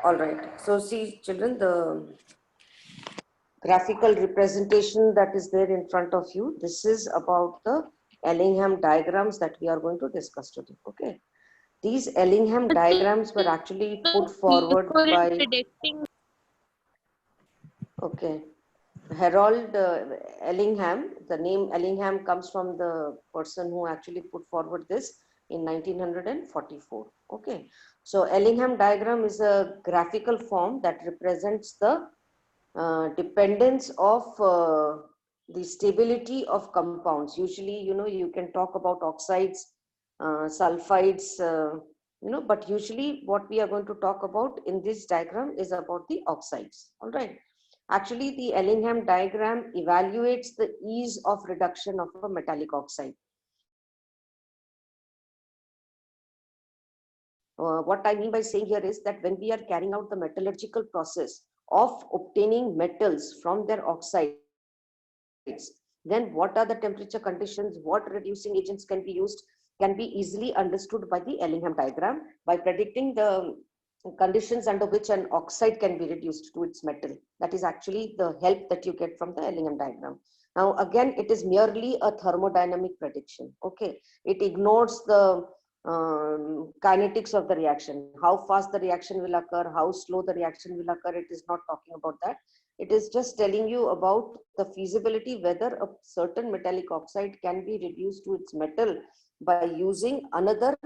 All right. So see, children, the graphical representation that is there in front of you, this is about the Ellingham diagrams that we are going to discuss today. Okay. These Ellingham diagrams were actually put forward by, okay, Harold Ellingham. The name Ellingham comes from the person who actually put forward this in 1944. Okay. So Ellingham diagram is a graphical form that represents the dependence of the stability of compounds. Usually, you can talk about oxides, sulfides, but usually what we are going to talk about in this diagram is about the oxides. All right. Actually, the Ellingham diagram evaluates the ease of reduction of a metallic oxide. What I mean by saying here is that when we are carrying out the metallurgical process of obtaining metals from their oxides, then what are the temperature conditions, what reducing agents can be easily understood by the Ellingham diagram by predicting the conditions under which an oxide can be reduced to its metal. That is actually the help that you get from the Ellingham diagram. Now, again, it is merely a thermodynamic prediction. Okay, it ignores the kinetics of the reaction, how fast the reaction will occur, how slow the reaction will occur. It is not talking about that. It is just telling you about the feasibility whether a certain metallic oxide can be reduced to its metal by using another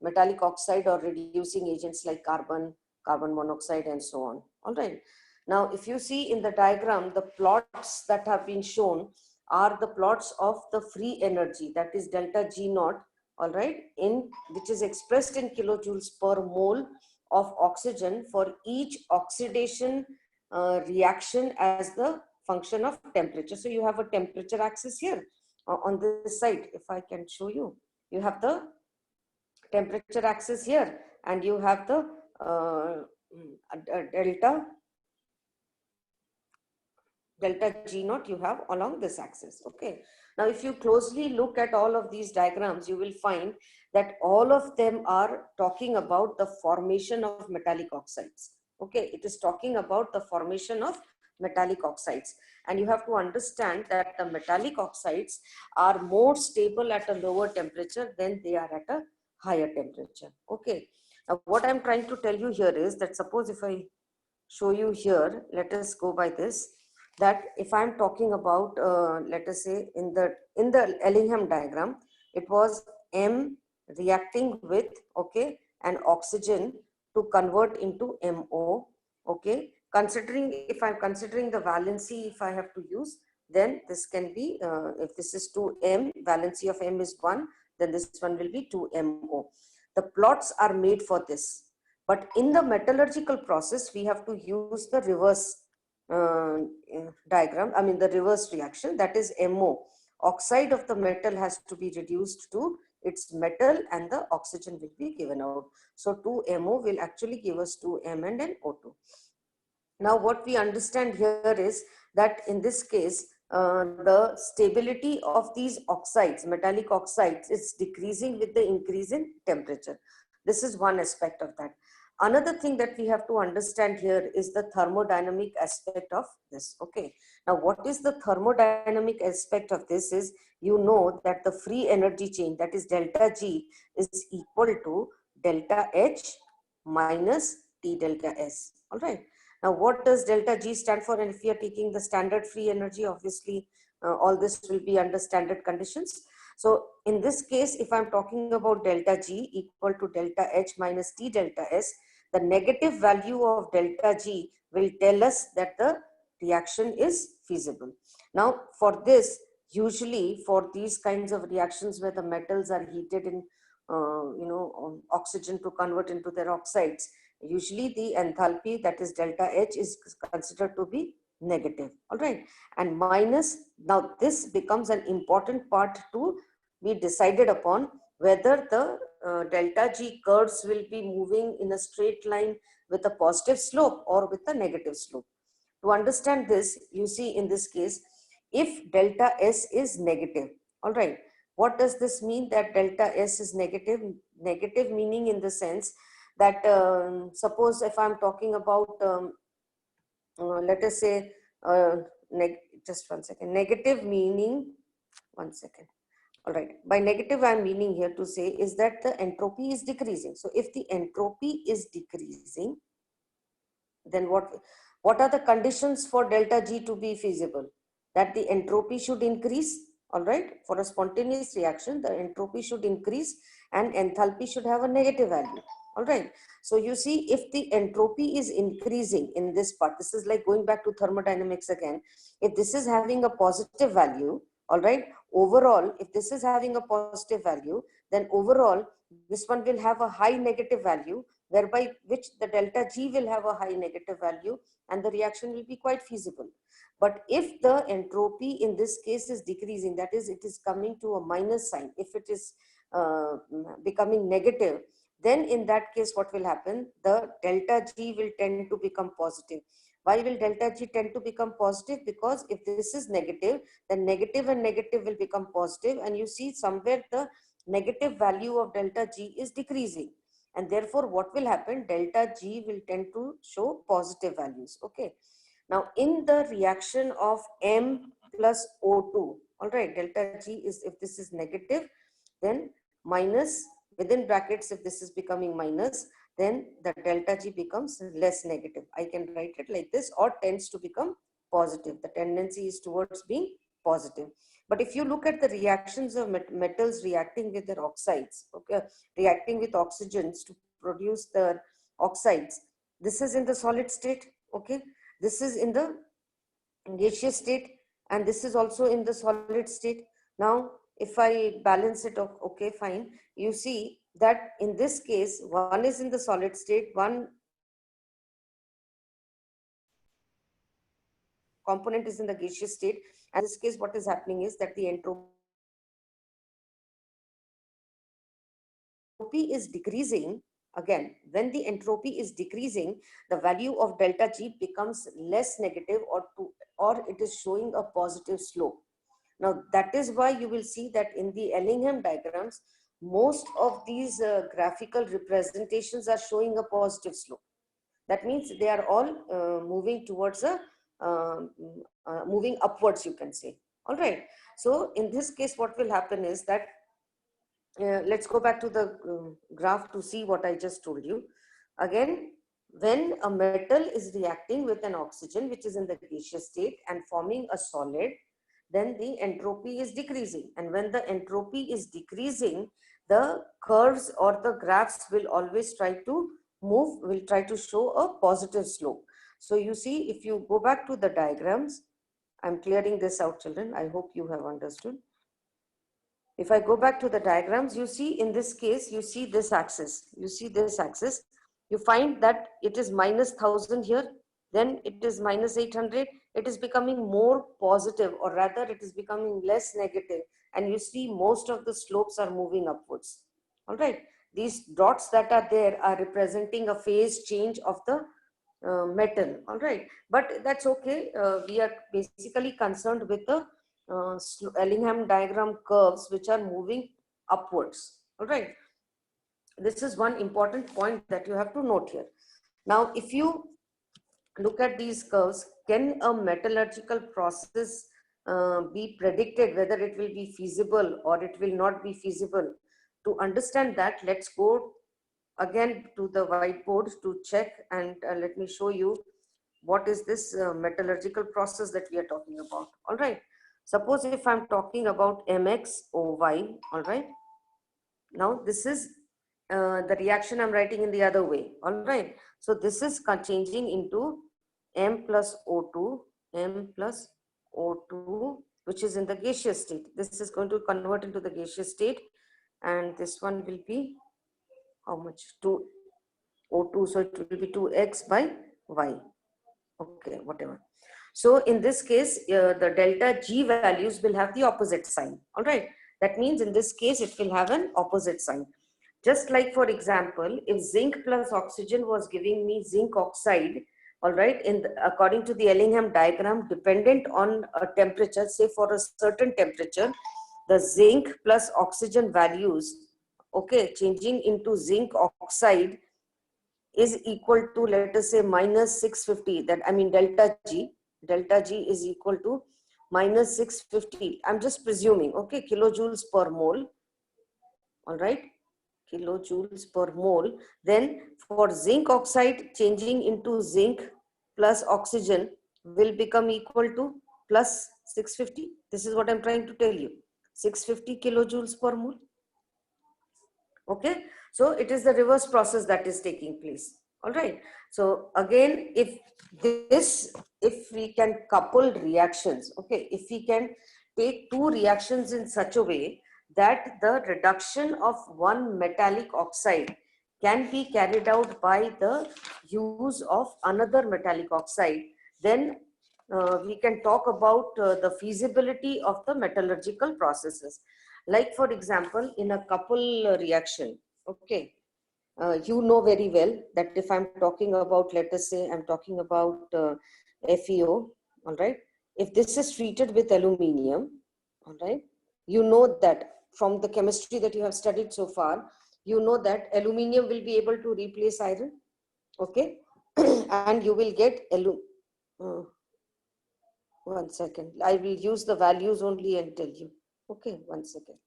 metallic oxide or reducing agents like carbon, carbon monoxide, and so on. All right. Now, if you see in the diagram, the plots that have been shown are the plots of the free energy, that is delta G naught, all right, which is expressed in kilojoules per mole of oxygen for each oxidation reaction as the function of temperature. So you have a temperature axis here on this side. If I can show you, you have the temperature axis here, and you have the delta G naught you have along this axis. Okay. Now, if you closely look at all of these diagrams, you will find that all of them are talking about the formation of metallic oxides. Okay. It is talking about the formation of metallic oxides. And you have to understand that the metallic oxides are more stable at a lower temperature than they are at a higher temperature. Okay. Now, what I'm trying to tell you here is that suppose if I show you here, let us go by this, that if I'm talking about, let us say in the Ellingham diagram, it was M reacting with, okay, an oxygen to convert into MO, okay. Considering, if I'm considering the valency, if I have to use, then this can be, if this is 2M, valency of M is 1, then this one will be 2MO. The plots are made for this. But in the metallurgical process, we have to use the reverse diagram, I mean the reverse reaction, that is MO. Oxide of the metal has to be reduced to its metal and the oxygen will be given out. So 2MO will actually give us 2M and an O2. Now what we understand here is that in this case, the stability of these oxides, metallic oxides, is decreasing with the increase in temperature. This is one aspect of that. Another thing that we have to understand here is the thermodynamic aspect of this. Okay. Now, what is the thermodynamic aspect of this is, you know that the free energy change, that is delta G, is equal to delta H minus T delta S. All right. Now, what does delta G stand for? And if you are taking the standard free energy, obviously, all this will be under standard conditions. So in this case, if I'm talking about delta G equal to delta H minus T delta S, the negative value of delta G will tell us that the reaction is feasible. Now, for this, usually for these kinds of reactions where the metals are heated in, oxygen to convert into their oxides, usually the enthalpy, that is delta H, is considered to be negative. All right. And minus, now this becomes an important part to be decided upon whether the delta G curves will be moving in a straight line with a positive slope or with a negative slope. To understand this, you see in this case, if delta S is negative, all right, what does this mean that delta S is negative? Negative meaning in the sense that suppose if I'm talking about, let us say, just one second, negative meaning, one second. All right, by negative I'm meaning here to say is that the entropy is decreasing. So if the entropy is decreasing, then what are the conditions for delta G to be feasible? That the entropy should increase. All right, for a spontaneous reaction, the entropy should increase and enthalpy should have a negative value. All right, so you see, if the entropy is increasing in this part, this is like going back to thermodynamics again. If this is having a positive value, all right, overall, if this is having a positive value, then overall this one will have a high negative value, whereby which the delta G will have a high negative value and the reaction will be quite feasible. But if the entropy in this case is decreasing, that is, it is coming to a minus sign, if it is becoming negative, then in that case, what will happen? The delta G will tend to become positive. Why will delta G tend to become positive? Because if this is negative, then negative and negative will become positive, and you see somewhere the negative value of delta G is decreasing. And therefore, what will happen? Delta G will tend to show positive values. Okay. Now, in the reaction of M plus O2, all right, delta G is, if this is negative, then minus, within brackets, if this is becoming minus, then the delta G becomes less negative. I can write it like this, or tends to become positive. The tendency is towards being positive. But if you look at the reactions of metals reacting with their oxides, okay, reacting with oxygens to produce the oxides, this is in the solid state, okay, this is in the gaseous state, and this is also in the solid state. Now, if I balance it off, okay, fine, you see that in this case, one is in the solid state, one component is in the gaseous state. And in this case, what is happening is that the entropy is decreasing. Again, when the entropy is decreasing, the value of delta G becomes less negative, or it is showing a positive slope. Now, that is why you will see that in the Ellingham diagrams, most of these graphical representations are showing a positive slope. That means they are all moving towards moving upwards, you can say. All right. So in this case, what will happen is that, let's go back to the graph to see what I just told you. Again, when a metal is reacting with an oxygen, which is in the gaseous state, and forming a solid, then the entropy is decreasing. And when the entropy is decreasing, the curves or the graphs will always try to move, will try to show a positive slope. So you see, if you go back to the diagrams, I'm clearing this out, children. I hope you have understood. If I go back to the diagrams, you see in this case, you see this axis, you find that it is minus 1000 here, then it is minus 800, it is becoming more positive, or rather it is becoming less negative, and you see most of the slopes are moving upwards. All right, these dots that are there are representing a phase change of the metal. All right, but that's okay. We are basically concerned with the Ellingham diagram curves which are moving upwards. All right, this is one important point that you have to note here. Now, if you look at these curves, can a metallurgical process be predicted whether it will be feasible or it will not be feasible? To understand that, let's go again to the whiteboard to check, and let me show you what is this metallurgical process that we are talking about. All right, suppose if I'm talking about MXOY, all right, now this is the reaction I'm writing in the other way. All right, so this is changing into M plus O2, which is in the gaseous state. This is going to convert into the gaseous state, and this one will be how much? 2 O2, so it will be 2x by y. Okay, whatever. So in this case, the delta G values will have the opposite sign. All right, that means in this case it will have an opposite sign. Just like, for example, if zinc plus oxygen was giving me zinc oxide, all right, according to the Ellingham diagram, dependent on a temperature, say for a certain temperature, the zinc plus oxygen values, okay, changing into zinc oxide is equal to, let us say, minus 650, that I mean delta G is equal to minus 650. I'm just presuming, okay, kilojoules per mole. All right, kilojoules per mole. Then for zinc oxide, changing into zinc plus oxygen will become equal to plus 650. This is what I'm trying to tell you. 650 kilojoules per mole. Okay, so it is the reverse process that is taking place. All right, so again, if we can couple reactions, okay, if we can take two reactions in such a way that the reduction of one metallic oxide can be carried out by the use of another metallic oxide, then we can talk about the feasibility of the metallurgical processes. Like for example, in a couple reaction, okay, you know very well that if I'm talking about, let us say, I'm talking about FeO, all right. If this is treated with aluminium, all right, you know that from the chemistry that you have studied so far, you know that aluminium will be able to replace iron, okay, and you will get one second. I will use the values only and tell you. Okay, one second.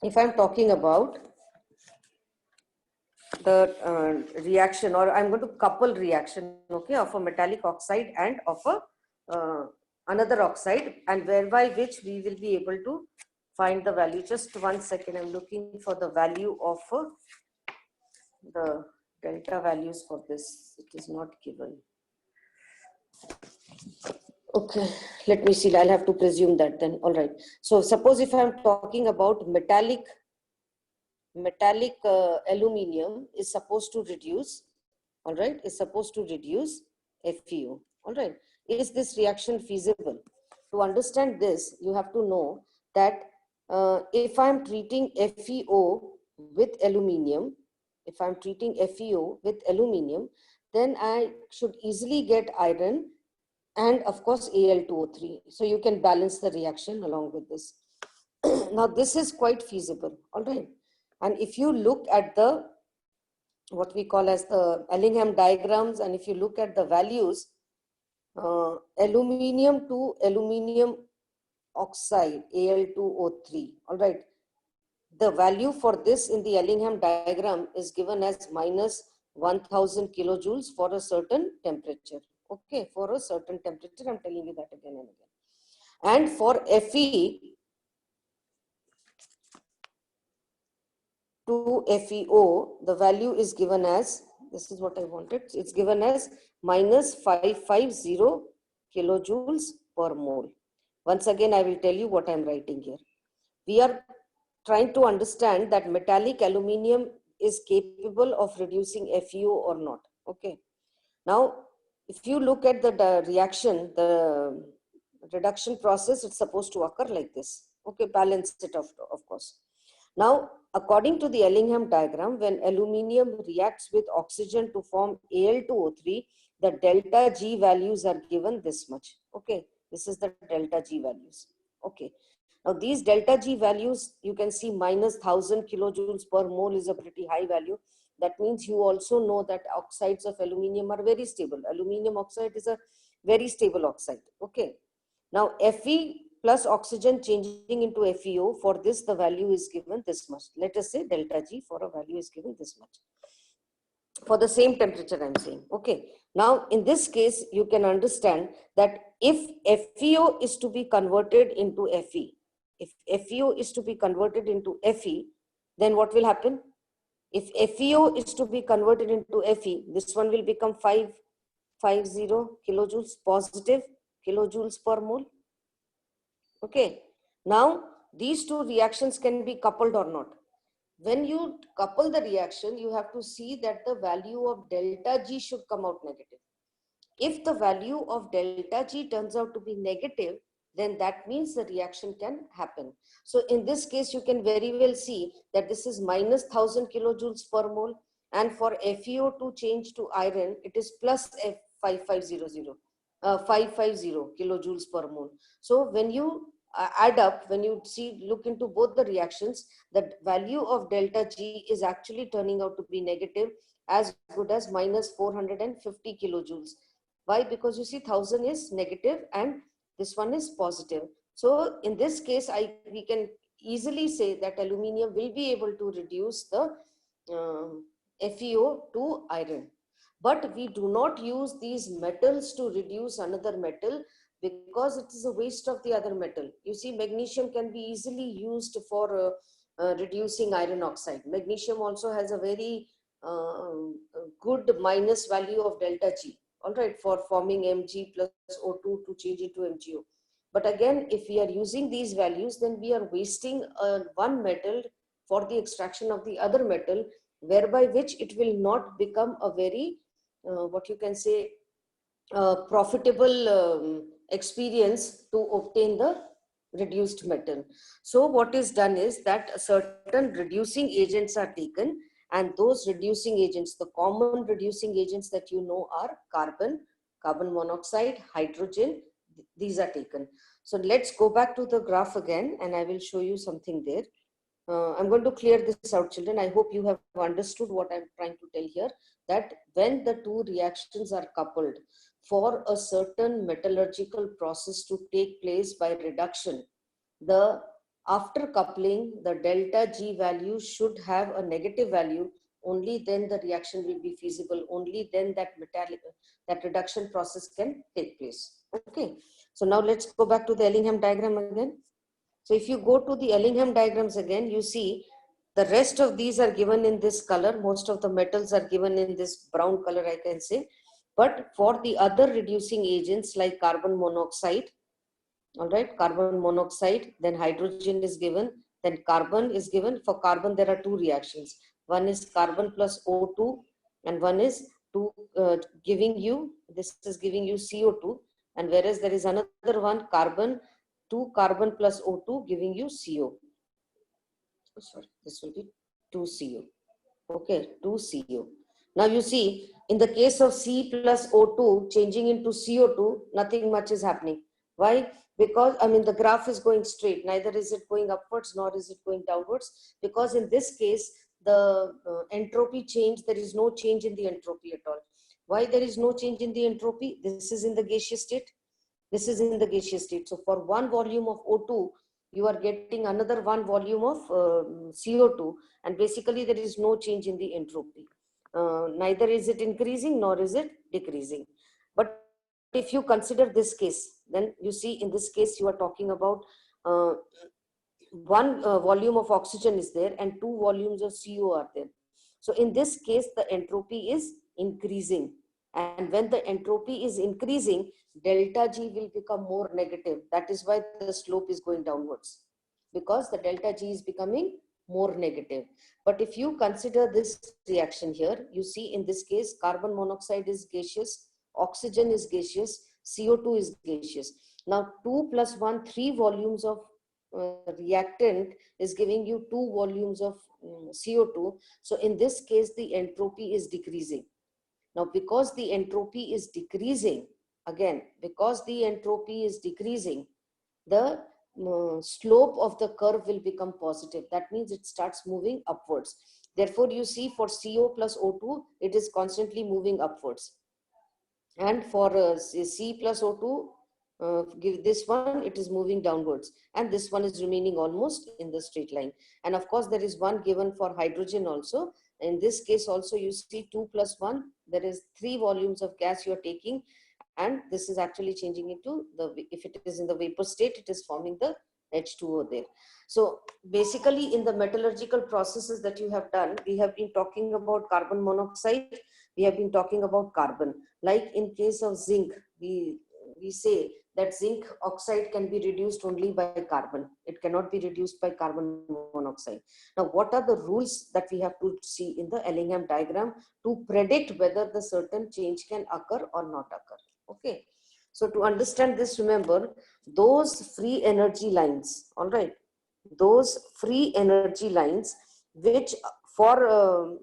If I'm talking about the reaction, or I'm going to couple reaction, okay, of a metallic oxide and of a another oxide, and whereby which we will be able to find the value. Just one second, I'm looking for the value of the delta values for this. It is not given. Okay, let me see. I'll have to presume that then. All right. So suppose if I'm talking about metallic aluminium is supposed to reduce, all right, is supposed to reduce FeO. All right. Is this reaction feasible? To understand this, you have to know that if I'm treating FeO with aluminium, if I'm treating FeO with aluminium, then I should easily get iron and of course Al2O3. So you can balance the reaction along with this. Now this is quite feasible, all right. And if you look at the, what we call as the Ellingham diagrams, and if you look at the values, aluminium to aluminium oxide, Al2O3, all right. The value for this in the Ellingham diagram is given as minus 1000 kilojoules for a certain temperature. Okay, for a certain temperature, I'm telling you that again and again. And for Fe to FeO, the value is given as, this is what I wanted, it's given as minus 550 kilojoules per mole. Once again, I will tell you what I'm writing here. We are trying to understand that metallic aluminium is capable of reducing FeO or not. Okay. Now, if you look at the reaction, the reduction process, it's supposed to occur like this. Okay, balance it of course. Now, according to the Ellingham diagram, when aluminium reacts with oxygen to form Al2O3, the delta G values are given this much. Okay, this is the delta G values. Okay. Now, these delta G values, you can see minus 1000 kilojoules per mole is a pretty high value. That means you also know that oxides of aluminium are very stable. Aluminium oxide is a very stable oxide. Okay. Now, Fe plus oxygen changing into FeO, for this the value is given this much. Let us say delta G for a value is given this much. For the same temperature, I'm saying. Okay. Now, in this case, you can understand that if FeO is to be converted into Fe, if FeO is to be converted into Fe, then what will happen? If FeO is to be converted into Fe, this one will become 550 kilojoules, positive kilojoules per mole. Okay. Now, these two reactions can be coupled or not. When you couple the reaction, you have to see that the value of delta G should come out negative. If the value of delta G turns out to be negative, then that means the reaction can happen. So in this case, you can very well see that this is minus 1000 kilojoules per mole. And for FeO to change to iron, it is plus 5500, 550 kilojoules per mole. So when you add up, when you look into both the reactions, the value of delta G is actually turning out to be negative, as good as minus 450 kilojoules. Why? Because you see 1000 is negative and this one is positive. So in this case, we can easily say that aluminium will be able to reduce the FeO to iron. But we do not use these metals to reduce another metal, because it is a waste of the other metal. You see, magnesium can be easily used for reducing iron oxide. Magnesium also has a very good minus value of delta G, all right, for forming Mg plus O2 to change into MgO. But again, if we are using these values, then we are wasting one metal for the extraction of the other metal, whereby which it will not become a very, what you can say, profitable experience to obtain the reduced metal. So what is done is that certain reducing agents are taken, and those reducing agents, the common reducing agents that you know are carbon, carbon monoxide, hydrogen, these are taken. So let's go back to the graph again, and I will show you something there. I'm going to clear this out, children. I hope you have understood what I'm trying to tell here, that when the two reactions are coupled, for a certain metallurgical process to take place by reduction, the after coupling, the delta G value should have a negative value. Only then the reaction will be feasible. Only then that reduction process can take place. Okay. So now let's go back to the Ellingham diagram again. So if you go to the Ellingham diagrams again, you see the rest of these are given in this color. Most of the metals are given in this brown color, I can say. But for the other reducing agents like carbon monoxide, all right, carbon monoxide, then hydrogen is given, then carbon is given. For carbon, there are two reactions. One is carbon plus O2, and one is giving you, this is giving you CO2. And whereas there is another one, carbon, 2 carbon plus O2 giving you CO. Oh, sorry, this will be 2CO. Okay, 2CO. Now you see, in the case of C plus O2 changing into CO2, nothing much is happening. Why? Because, I mean, the graph is going straight. Neither is it going upwards, nor is it going downwards. Because in this case, the entropy change, there is no change in the entropy at all. Why there is no change in the entropy? This is in the gaseous state. This is in the gaseous state. So for one volume of O2, you are getting another one volume of CO2, and basically there is no change in the entropy. Neither is it increasing nor is it decreasing. But if you consider this case, then you see in this case you are talking about one volume of oxygen is there and two volumes of CO are there. So in this case, the entropy is increasing. And when the entropy is increasing, delta G will become more negative. That is why the slope is going downwards, because the delta G is becoming more negative. But if you consider this reaction here, you see in this case, carbon monoxide is gaseous, oxygen is gaseous, CO2 is gaseous. Now 2 plus 1, 3 volumes of reactant is giving you 2 volumes of CO2. So in this case, the entropy is decreasing. Now, because the entropy is decreasing, again, because the entropy is decreasing, the slope of the curve will become positive. That means it starts moving upwards. Therefore, you see for CO plus O2, it is constantly moving upwards. And for C plus O2, give this one, it is moving downwards, and this one is remaining almost in the straight line. And of course, there is one given for hydrogen also. In this case also, you see 2 plus 1, there is 3 volumes of gas you are taking, and this is actually changing into the, if it is in the vapor state, it is forming the H2O there. So basically, in the metallurgical processes that you have done, we have been talking about carbon monoxide, we have been talking about carbon. Like in case of zinc, we say that zinc oxide can be reduced only by carbon. It cannot be reduced by carbon monoxide. Now, what are the rules that we have to see in the Ellingham diagram to predict whether the certain change can occur or not occur? Okay. So to understand this, remember those free energy lines, all right, those free energy lines which for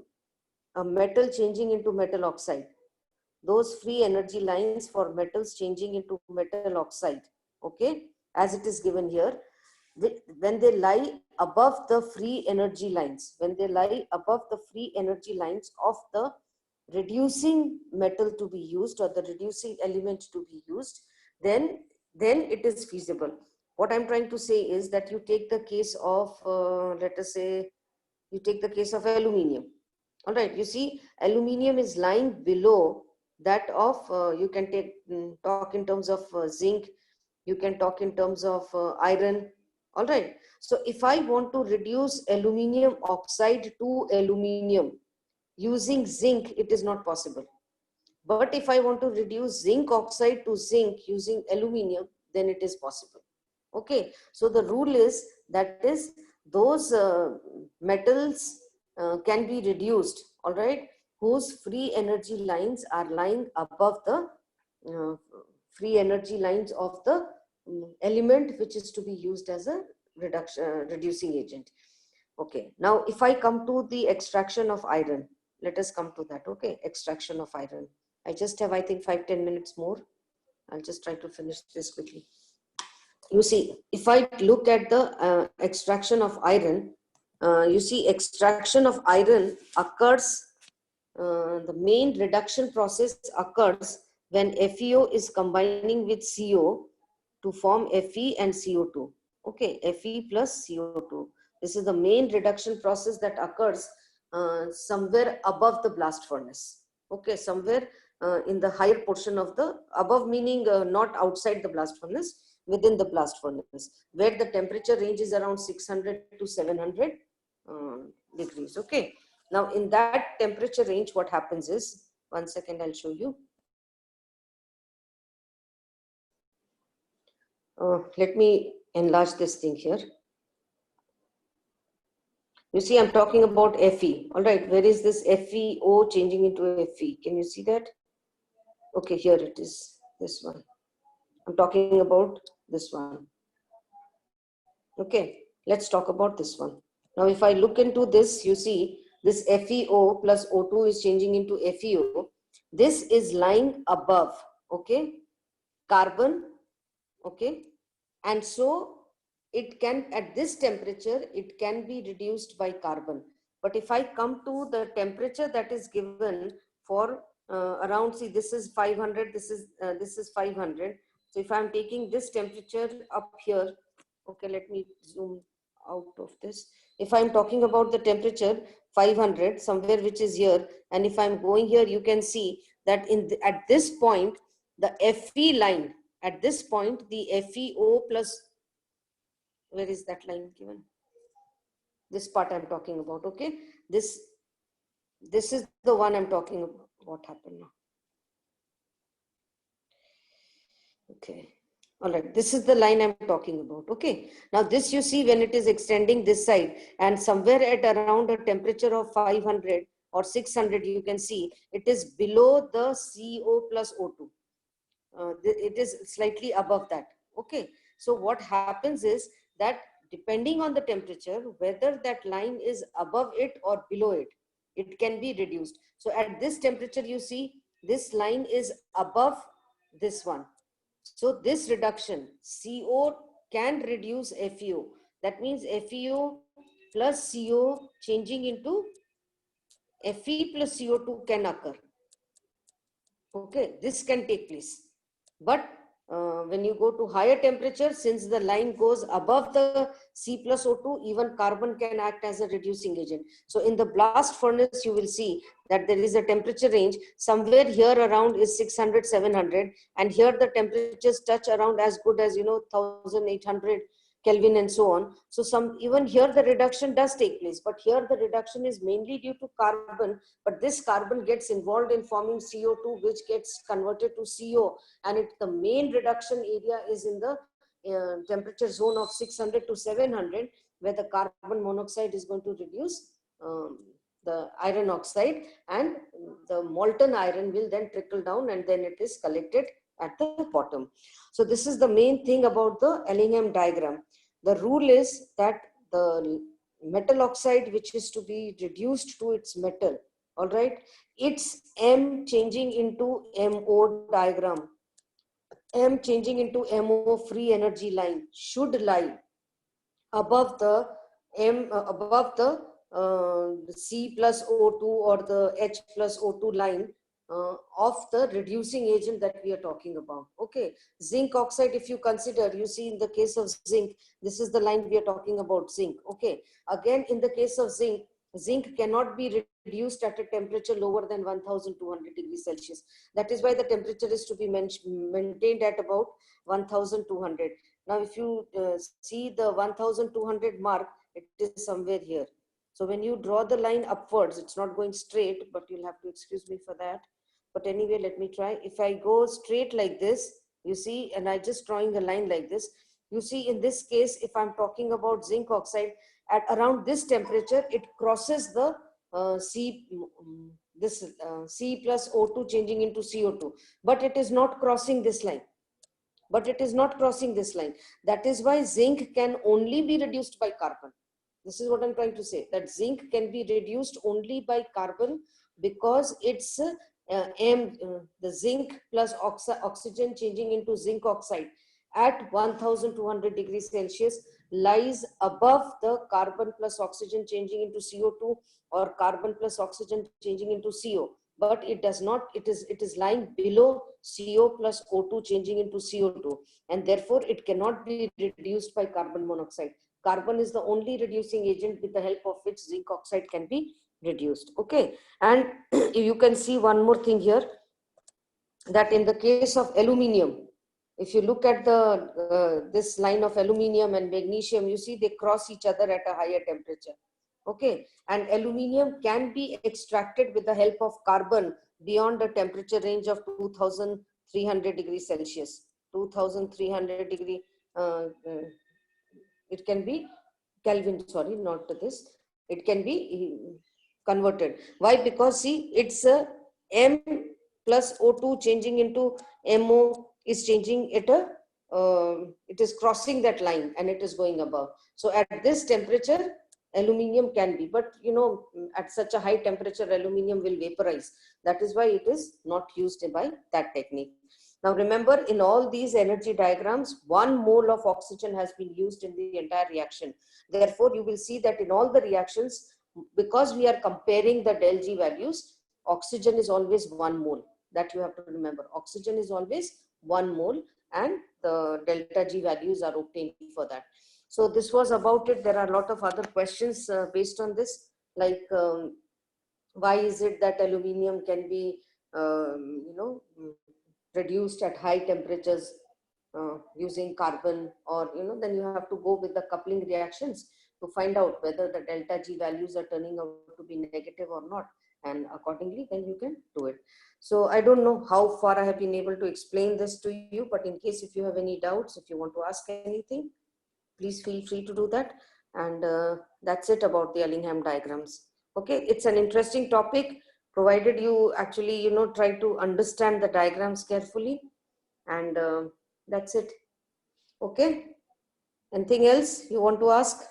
a metal changing into metal oxide, those free energy lines for metals changing into metal oxide, okay, as it is given here, when they lie above the free energy lines, when they lie above the free energy lines of the reducing metal to be used or the reducing element to be used, then it is feasible. What I'm trying to say is that you take the case of, let us say, you take the case of aluminium. All right, you see, aluminium is lying below that of, you can talk in terms of zinc, you can talk in terms of iron. All right, so if I want to reduce aluminium oxide to aluminium using zinc, it is not possible. But if I want to reduce zinc oxide to zinc using aluminium, then it is possible. Okay, so the rule is that is those metals can be reduced, all right, whose free energy lines are lying above the uh, free energy lines of the element which is to be used as a reducing agent. Okay, now if I come to the extraction of iron, let us come to that. Okay, extraction of iron. I just have, I think, 5-10 minutes more. I'll just try to finish this quickly. You see, if I look at the extraction of iron, you see extraction of iron occurs, the main reduction process occurs when FeO is combining with CO to form Fe and CO2. Okay, Fe plus CO2. This is the main reduction process that occurs somewhere above the blast furnace. Okay, somewhere in the higher portion of the above, meaning not outside the blast furnace, within the blast furnace, where the temperature range is around 600 to 700 degrees. Okay, now in that temperature range, what happens is, one second, I'll show you. Let me enlarge this thing here. You see, I'm talking about Fe. All right, where is this FeO changing into Fe? Can you see that? Okay, here it is, this one. I'm talking about this one. Okay, let's talk about this one. Now, if I look into this, you see this FeO plus O2 is changing into FeO. This is lying above, okay, carbon, okay, and so it can, at this temperature, it can be reduced by carbon. But if I come to the temperature that is given for around, see, this is 500, this is 500. So if I'm taking this temperature up here, okay, let me zoom out of this. If I'm talking about the temperature 500, somewhere which is here, and if I'm going here, you can see that at this point, the Fe line, at this point, the FeO plus, where is that line given? This part I'm talking about, okay? This is the one I'm talking about. What happened now? Okay. All right, this is the line I'm talking about. Okay, now this you see when it is extending this side, and somewhere at around a temperature of 500 or 600, you can see it is below the CO plus O2. It is slightly above that. Okay, so what happens is that depending on the temperature, whether that line is above it or below it, it can be reduced. So at this temperature, you see this line is above this one. So this reduction, CO can reduce FeO. That means FeO plus CO changing into Fe plus CO2 can occur. Okay, this can take place. But when you go to higher temperature, since the line goes above the C plus O2, even carbon can act as a reducing agent. So in the blast furnace, you will see that there is a temperature range. Somewhere here around is 600, 700. And here the temperatures touch around as good as, 1800 Kelvin and so on. So even here the reduction does take place. But here the reduction is mainly due to carbon. But this carbon gets involved in forming CO2, which gets converted to CO, and the main reduction area is in the temperature zone of 600 to 700, where the carbon monoxide is going to reduce the iron oxide, and the molten iron will then trickle down, and then it is collected at the bottom. So this is the main thing about the Ellingham diagram. The rule is that the metal oxide which is to be reduced to its metal, all right, its M changing into MO diagram, M changing into MO free energy line should lie above the C plus O2 or the H plus O2 line of the reducing agent that we are talking about. Okay, zinc oxide, if you consider, you see in the case of zinc, this is the line we are talking about, zinc. Okay, again in the case of zinc, zinc cannot be reduced at a temperature lower than 1200 degrees Celsius. That is why the temperature is to be maintained at about 1200. Now, if you see the 1200 mark, it is somewhere here. So when you draw the line upwards, it's not going straight, but you'll have to excuse me for that. But anyway, let me try. If I go straight like this, you see, and I just drawing a line like this, you see in this case, if I'm talking about zinc oxide, at around this temperature, it crosses the C plus O2 changing into CO2, but it is not crossing this line. But it is not crossing this line. That is why zinc can only be reduced by carbon. This is what I'm trying to say, that zinc can be reduced only by carbon because it's the zinc plus oxygen changing into zinc oxide at 1200 degrees Celsius lies above the carbon plus oxygen changing into CO2 or carbon plus oxygen changing into CO. But it does not, it is lying below CO plus O2 changing into CO2, and therefore it cannot be reduced by carbon monoxide. Carbon is the only reducing agent with the help of which zinc oxide can be reduced. Okay, and you can see one more thing here, that in the case of aluminium, if you look at the this line of aluminium and magnesium, you see they cross each other at a higher temperature. Okay, and aluminium can be extracted with the help of carbon beyond a temperature range of 2300 degrees Celsius. 2300 degree, it can be Kelvin, sorry, not this. It can be converted. Why? Because see, it's a M plus O2 changing into MO is changing it it is crossing that line and it is going above. So at this temperature, aluminium can be, but you know, at such a high temperature, aluminium will vaporize. That is why it is not used by that technique. Now remember, in all these energy diagrams, 1 mole of oxygen has been used in the entire reaction. Therefore, you will see that in all the reactions, because we are comparing the del G values, oxygen is always 1 mole. That you have to remember. Oxygen is always 1 mole and the delta G values are obtained for that. So this was about it. There are a lot of other questions based on this, like why is it that aluminium can be, reduced at high temperatures using carbon, or then you have to go with the coupling reactions to find out whether the delta G values are turning out to be negative or not, and accordingly then you can do it. So I don't know how far I have been able to explain this to you, but in case if you have any doubts, if you want to ask anything, please feel free to do that. And that's it about the Ellingham diagrams. Okay, it's an interesting topic, provided you actually try to understand the diagrams carefully, and that's it. Okay, anything else you want to ask,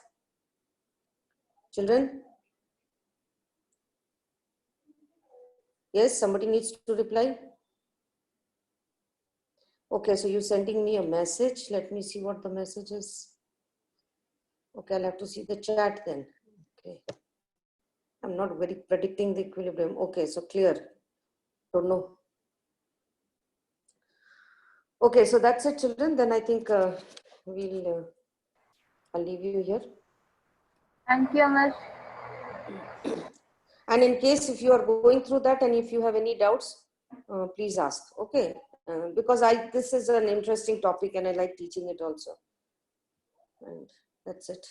children? Yes, somebody needs to reply. Okay, so you're sending me a message. Let me see what the message is. Okay, I'll have to see the chat then. Okay, I'm not very predicting the equilibrium. Okay, so clear. Don't know. Okay, so that's it, children. Then I think I'll leave you here. Thank you, Miss. And in case if you are going through that and if you have any doubts, please ask. Okay, because this is an interesting topic and I like teaching it also. And that's it.